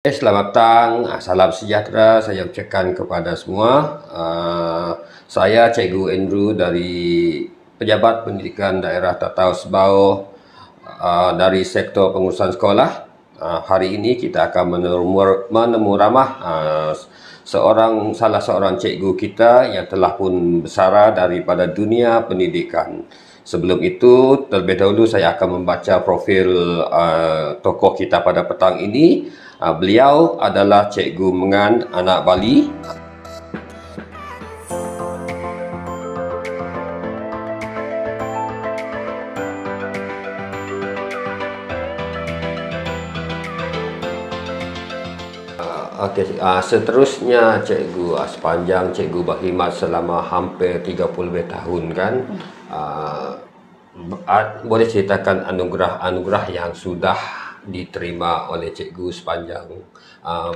Selamat petang, salam sejahtera saya ucapkan kepada semua. Saya Cikgu Andrew dari Pejabat Pendidikan Daerah Tatau Sebauh dari Sektor Pengurusan Sekolah. Hari ini kita akan menemu ramah salah seorang cikgu kita yang telah pun bersara daripada dunia pendidikan. Sebelum itu, terlebih dahulu saya akan membaca profil tokoh kita pada petang ini. Beliau adalah Cikgu Mengan Anak Bali. Seterusnya Cikgu, sepanjang Cikgu berkhidmat selama hampir 30 lebih tahun kan, boleh ceritakan anugerah-anugerah yang sudah diterima oleh Cikgu sepanjang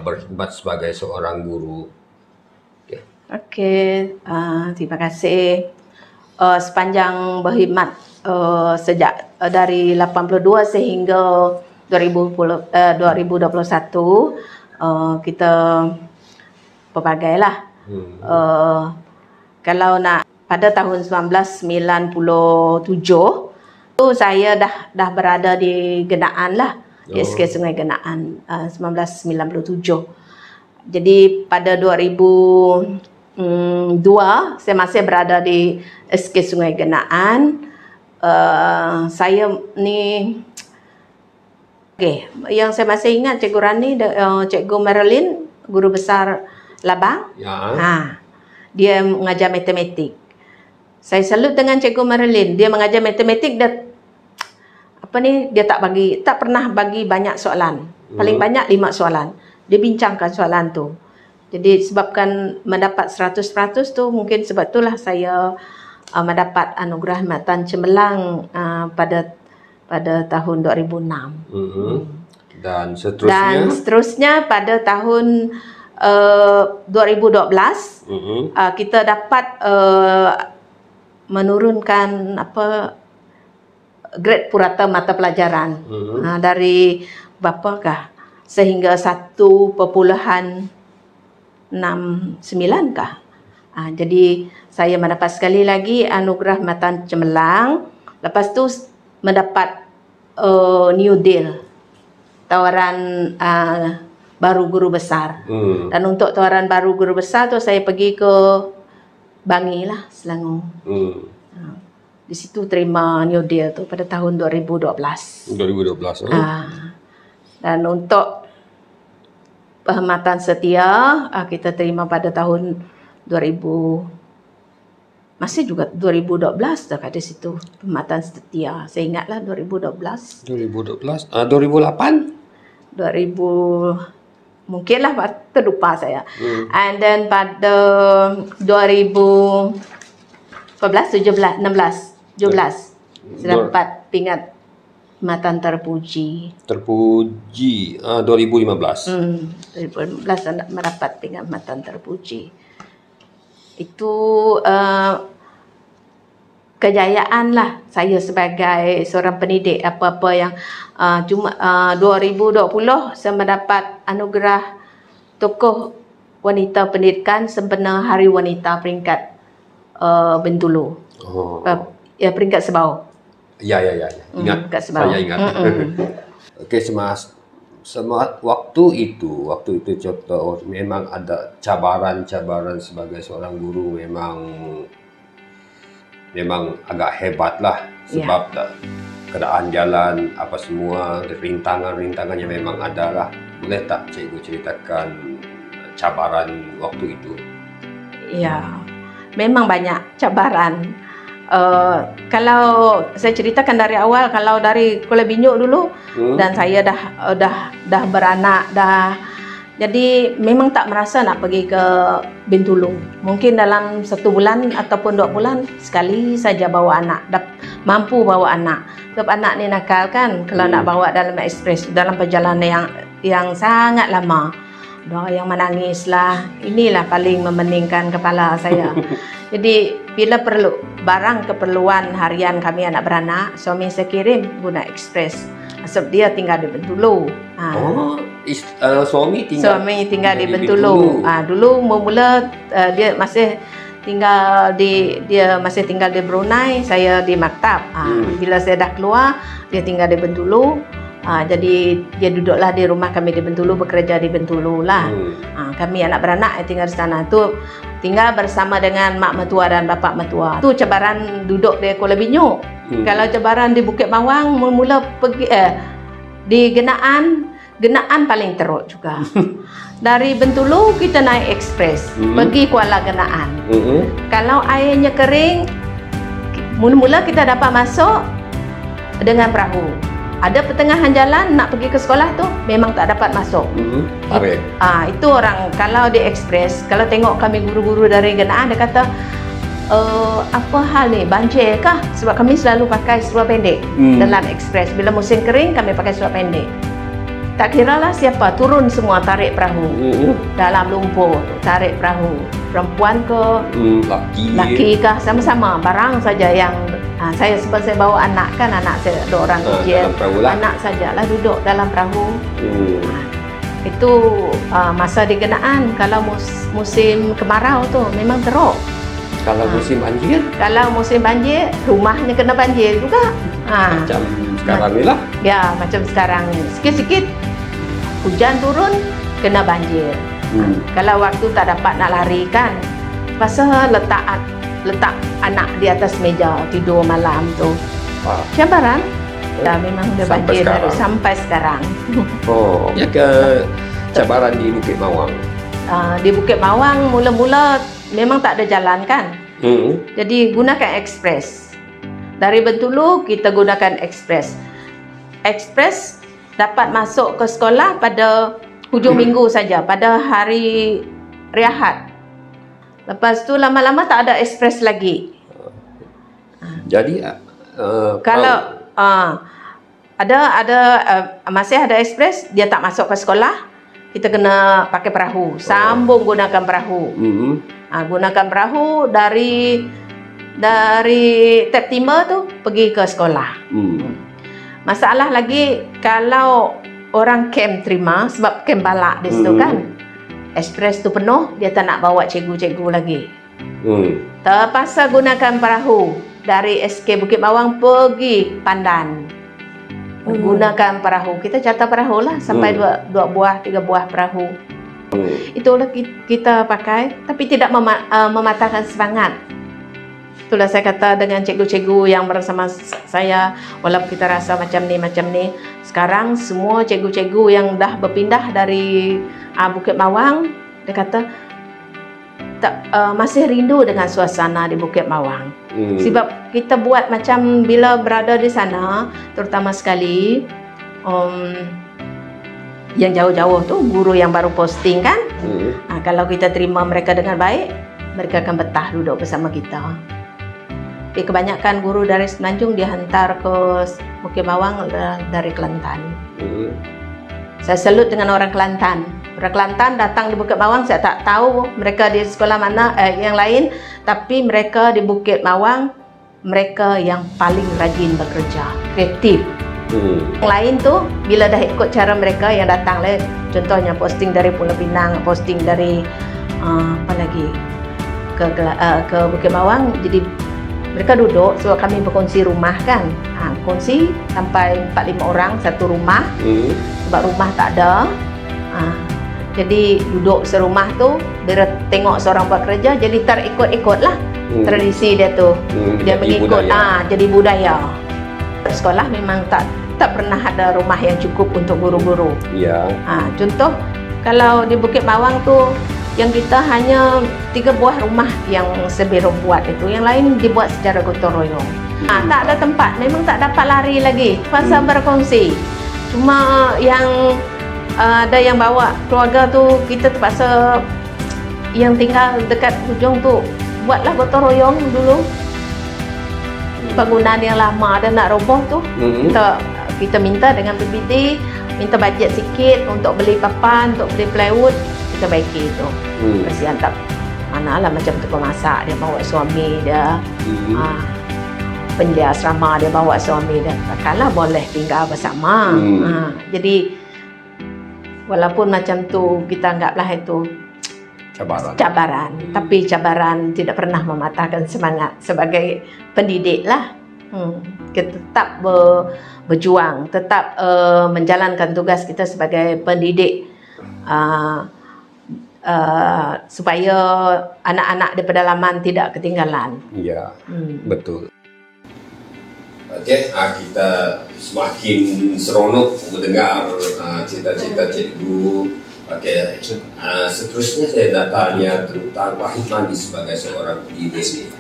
berkhidmat sebagai seorang guru. Terima kasih. Sepanjang berkhidmat sejak dari 82 sehingga 2021, kita pelbagai lah. Kalau nak pada tahun 1997 tu saya dah berada di Genaan lah, di SK Sungai Genaan 1997. Jadi pada 2002 saya masih berada di SK Sungai Genaan. Saya ni yang saya masih ingat Cikgu Rani, Cikgu Marilyn, guru besar Labang. Dia mengajar matematik. Saya salut dengan Cikgu Marilyn. Dia mengajar matematik, dia tak pernah bagi banyak soalan. Paling banyak 5 soalan. Dia bincangkan soalan tu. Jadi sebabkan mendapat 100% tu, mungkin sebab itulah saya mendapat anugerah Matan Cemerlang pada tahun 2006. Dan seterusnya pada tahun 2012 kita dapat menurunkan grade purata mata pelajaran dari berapakah sehingga 1.69 kah. Jadi saya mendapat sekali lagi anugerah Matan Cemerlang. Lepas tu mendapat New Deal, tawaran baru guru besar. Dan untuk tawaran baru guru besar tu saya pergi ke Bangi lah, Selangor. Di situ terima New Deal tu pada tahun 2012. Dan untuk penghormatan setia kita terima pada tahun 2012 dah kat situ, penghormatan setia. Saya ingatlah 2012. 2008? Mungkinlah, terlupa saya. And then pada 2014, 17, 16, 17 saya dapat pingat Matan Terpuji. 2015. 2015 saya mendapat pingat Matan Terpuji. Itu kejayaan lah saya sebagai seorang pendidik. Apa-apa yang 2020 saya mendapat anugerah tokoh wanita pendidikan sempena Hari Wanita peringkat Bintulu. Peringkat Sebauh. Ya. Ingat. Saya ingat. Okey, waktu itu contoh memang ada cabaran sebagai seorang guru, memang agak hebat lah sebab keadaan jalan apa semua, rintangan yang memang ada lah. Boleh tak Cikgu ceritakan cabaran waktu itu? Ya, memang banyak cabaran. Kalau saya ceritakan dari awal, kalau dari Kuala Binyuk dulu, dan saya dah beranak, jadi memang tak merasa nak pergi ke Bintulu. Mungkin dalam 1 bulan ataupun 2 bulan sekali saja bawa anak, mampu bawa anak. Sebab anak ni nakal kan, kalau nak bawa dalam ekspres, dalam perjalanan yang sangat lama. Yang menangis lah, inilah paling memeningkan kepala saya. Jadi bila perlu barang keperluan harian kami anak beranak, suami saya kirim guna ekspres. Sebab dia tinggal di Bintulu. Oh, suami tinggal di Bintulu. Dulu mula dia masih tinggal di Brunei, saya di Maktab. Bila saya dah keluar, dia tinggal di Bintulu. Jadi dia duduklah di rumah kami di Bintulu, bekerja di Bintulu lah. Kami anak beranak yang tinggal di sana tu, tinggal bersama dengan mak mertua dan bapak mertua. Tu cabaran duduk di Kuala Binyuk. Kalau cabaran di Bukit Mawang, mula pergi di Genaan paling teruk juga. Dari Bintulu kita naik ekspres pergi Kuala Genaan. Kalau airnya kering, mula-mula kita dapat masuk dengan perahu. Ada pertengahan jalan nak pergi ke sekolah tu memang tak dapat masuk. Itu orang kalau di ekspres, kalau tengok kami guru-guru dari Genaan, dia kata apa hal ni, banjir kah? Sebab kami selalu pakai seluar pendek dalam ekspres. Bila musim kering kami pakai seluar pendek. Tak kiralah siapa, turun semua tarik perahu dalam lumpur, tarik perahu. Perempuan ke laki kah, sama-sama barang saja yang saya sebab saya bawa anak kan, anak saya ada orang kecil, anak sajalah duduk dalam perahu. Itu masa di Genaan. Kalau musim kemarau tu memang teruk. Kalau musim banjir? Kalau musim banjir, rumahnya kena banjir juga. Macam sekarang ni lah. Ya, macam sekarang ni. Sikit-sikit hujan turun, kena banjir. Kalau waktu tak dapat nak lari kan, pasal letak anak di atas meja tidur malam tu. Cabaran. Dah memang dah banjir sampai sekarang. Ya ke cabaran di Bukit Mawang? Di Bukit Mawang mula-mula memang tak ada jalan kan. Jadi gunakan ekspres. Dari Bintulu kita gunakan ekspres. Ekspres dapat masuk ke sekolah pada hujung minggu saja, pada hari Rehat. Lepas tu lama-lama tak ada ekspres lagi. Jadi kalau masih ada ekspres, dia tak masuk ke sekolah, kita kena pakai perahu, sambung gunakan perahu. Gunakan perahu dari Tap Timber tu pergi ke sekolah. Masalah lagi kalau orang camp terima, sebab camp balak di situ kan, ekspres tu penuh, dia tak nak bawa cikgu-cikgu lagi. Terpaksa gunakan perahu dari SK Bukit Mawang pergi Pandan. Gunakan perahu, kita catat perahu lah sampai 2 buah 3 buah perahu. Itulah kita pakai, tapi tidak mematahkan semangat. Itulah saya kata dengan cikgu-cikgu yang bersama saya, walaupun kita rasa macam ni, sekarang semua cikgu-cikgu yang dah berpindah dari Bukit Mawang, dia kata masih rindu dengan suasana di Bukit Mawang. Sebab kita buat macam bila berada di sana, terutama sekali yang jauh-jauh tu, guru yang baru posting kan, kalau kita terima mereka dengan baik, mereka akan betah duduk bersama kita. Tapi kebanyakan guru dari Semenanjung dia hantar ke Bukit Mawang dari Kelantan. Saya salut dengan orang Kelantan. Orang Kelantan datang di Bukit Mawang, saya tak tahu mereka di sekolah mana yang lain, tapi mereka di Bukit Mawang, mereka yang paling rajin bekerja, kreatif. Yang lain tu, bila dah ikut cara mereka yang datang lah, contohnya posting dari Pulau Pinang, posting dari ke Bukit Mawang, jadi mereka duduk, sebab kami berkongsi rumah kan, kongsi sampai 4-5 orang satu rumah, sebab rumah tak ada. Jadi duduk serumah tu, bila tengok seorang buat kerja, jadi terikut-ikut lah tradisi dia tu. Dia mengikut, jadi budaya. Sekolah memang tak pernah ada rumah yang cukup untuk guru-guru. Contoh, kalau di Bukit Mawang tu, yang kita hanya 3 buah rumah yang sebelum buat itu, yang lain dibuat secara gotong royong. Tak ada tempat, memang tak dapat lari lagi, pasal berkongsi. Cuma yang ada yang bawa keluarga tu, kita terpaksa yang tinggal dekat hujung tu buatlah gotong royong dulu. Bangunan yang lama ada nak roboh tu, kita minta dengan PBD, minta bajet sikit untuk beli papan, untuk beli plywood, kita baiki itu. Kasihan tak, manalah macam tukang masak dia bawa suami dia. penyedia asrama, dia bawa suami dan kalah boleh tinggal bersama. Jadi walaupun macam tu kita anggaplah itu cabaran, tapi cabaran tidak pernah mematahkan semangat sebagai pendidik lah. Kita tetap berjuang, tetap menjalankan tugas kita sebagai pendidik, supaya anak-anak di pedalaman tidak ketinggalan. Iya, betul. Oke, kita semakin seronok mendengar cita-cita cikgu. Oke, seterusnya saya nak tanya tentang pahit manis sebagai seorang pendidik.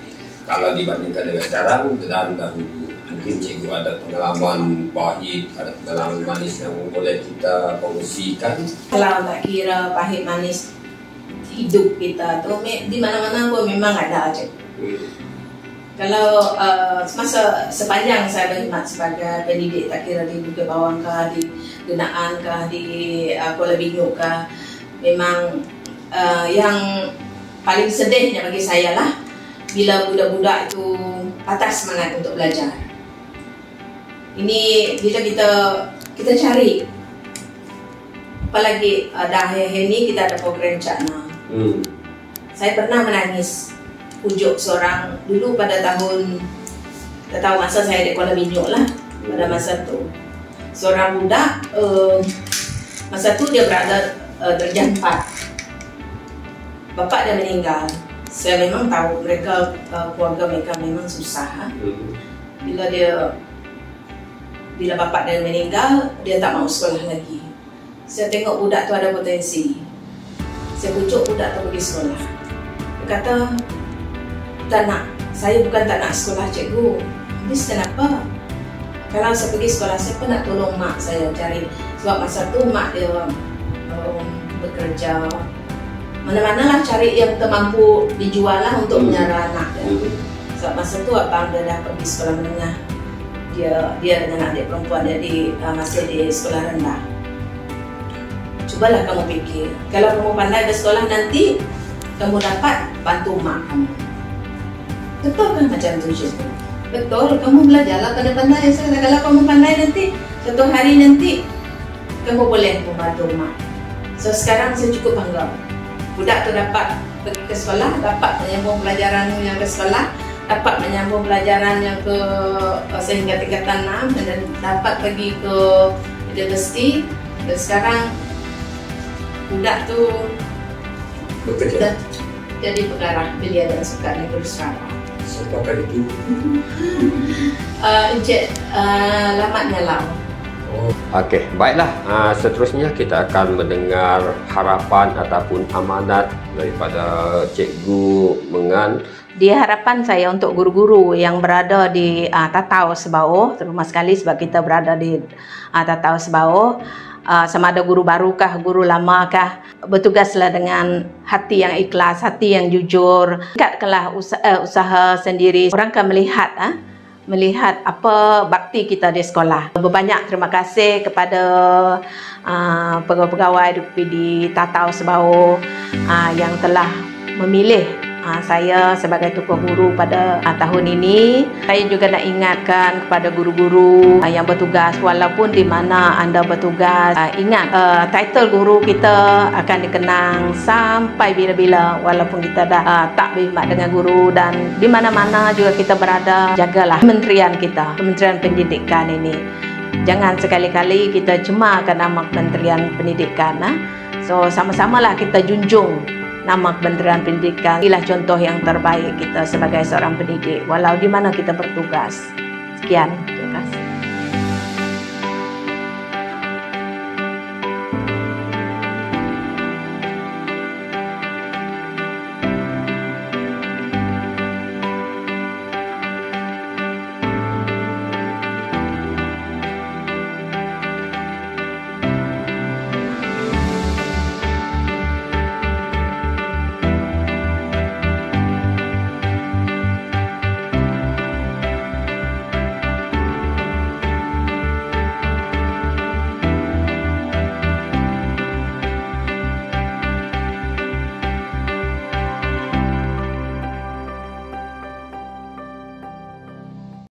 Kalau dibandingkan dengan sekarang dan dahulu, mungkin cikgu ada pengalaman pahit, ada pengalaman manis yang boleh kita kongsikan. Kalau tak kira pahit manis hidup kita tu, di mana-mana pun memang ada cikgu. Kalau semasa sepanjang saya berkhidmat sebagai pendidik, tak kira di Bukit Bawang kah, di Genaan kah, di Kuala Binyu kah, memang yang paling sedihnya bagi saya lah bila budak-budak itu patah semangat untuk belajar. Ini bila kita cari, apalagi dah hari ini kita ada program Cakna. Saya pernah menangis ujuk seorang dulu pada tahun, tak tahu masa saya di Kuala Binyu lah, pada masa tu seorang budak, masa tu dia berada darjah 4, bapak dia meninggal. Saya memang tahu mereka, keluarga mereka memang susah. Bila bapak dia meninggal, dia tak mau sekolah lagi. Saya tengok budak tu ada potensi, saya pujuk budak tu pergi sekolah. Dia kata, tak nak, saya bukan tak nak sekolah cikgu. Habis kenapa? Kalau saya pergi sekolah, saya pun nak tolong mak saya cari. Sebab masa tu mak dia bekerja mana-mana lah, cari yang termampu dijual lah untuk menyara anak dia. Sebab masa tu abang dia dah pergi sekolah menengah, dia dengan adik perempuan dia masih di sekolah rendah. Cubalah kamu fikir, kalau kamu pandai bersekolah nanti, kamu dapat bantu mak kamu. Betul kan macam tu cikgu? Betul, kamu belajarlah pandai-pandai. Kalau kamu pandai nanti, suatu hari nanti, kamu boleh membantu mak. So sekarang saya cukup bangga. Budak tu dapat pergi ke sekolah, dapat menyambung pelajarannya ke sekolah, dapat menyambung pelajarannya ke sehingga tingkatan 6 dan dapat pergi ke universiti. Dan sekarang budak tu bekerja jadi pengarah belia dan suka negeri Sarawak. Siapakah itu? Encik Lamat Nyalau. Okey, baiklah. Seterusnya kita akan mendengar harapan ataupun amanat daripada Cikgu Mengan. Di harapan saya untuk guru-guru yang berada di Tatau Sebauh, terutama sekali sebab kita berada di Tatau Sebauh, sama ada guru baru kah, guru lama kah, bertugaslah dengan hati yang ikhlas, hati yang jujur. Tingkatkanlah usaha sendiri. Orang akan melihat apa bakti kita di sekolah. Berbanyak terima kasih kepada pegawai-pegawai di Tatau Sebauh yang telah memilih saya sebagai tokoh guru pada tahun ini. Saya juga nak ingatkan kepada guru-guru yang bertugas, walaupun di mana anda bertugas, ingat title guru kita akan dikenang sampai bila-bila, walaupun kita dah tak berkhidmat dengan guru. Dan di mana-mana juga kita berada, jagalah kementerian kita, Kementerian Pendidikan ini. Jangan sekali-kali kita cemarkan nama Kementerian Pendidikan. So sama-samalah kita junjung nama Kementerian Pendidikan. Inilah contoh yang terbaik kita sebagai seorang pendidik, walau di mana kita bertugas. Sekian, terima kasih.